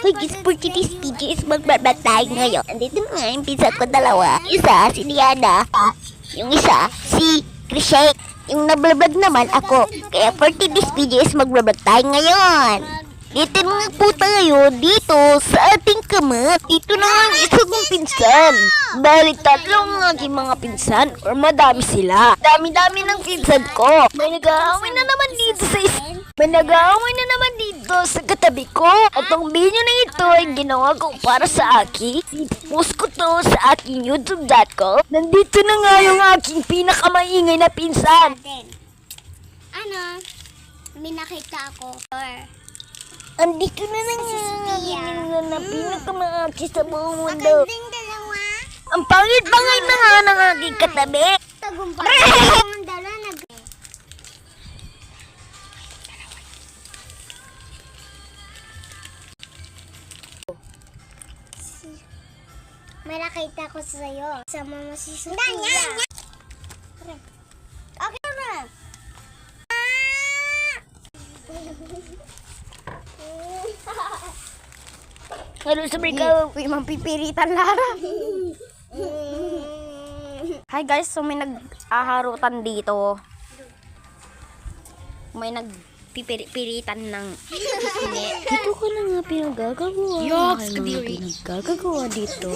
Hoy, guys, for today's video is magbablog tayo ngayon. Andito na nga yung pinsan ko dalawa. Isa, si Diana. Yung isa, si Krishay. Yung nagbablog naman ako. Kaya for today's video is magbablog tayo ngayon. Dito na nga po tayo dito sa ating kamat. Dito na nga ang isa kong pinsan. Bali tatlong ang aking mga pinsan or madami sila. Dami-dami ng pinsan ko. May nag-aaway na naman dito sa katabi ko. At ang video na ito ay ginawa ko para sa akin. Post ko to sa aking youtube.com. Nandito na nga yung aking pinakamaingay na pinsan. Ano? May nakita ako. Andito na nga na pinakamaaki sa buong mundo. Magandang dalawa. Ang pangit-pangit na nga ng aking katabi. Tagumpay. Ang dalawa nag... May nakita ko sa'yo. Sama mo si Sophia. Okay na. Hello, sabi ka. Uy, mampipiritan Lara. Hi guys, so may nag-aharutan dito. May nagpipiritan ng pisngi. Dito ka na nga pinagagawa. Yoks, Ano nga kadiri. pinagagawa dito?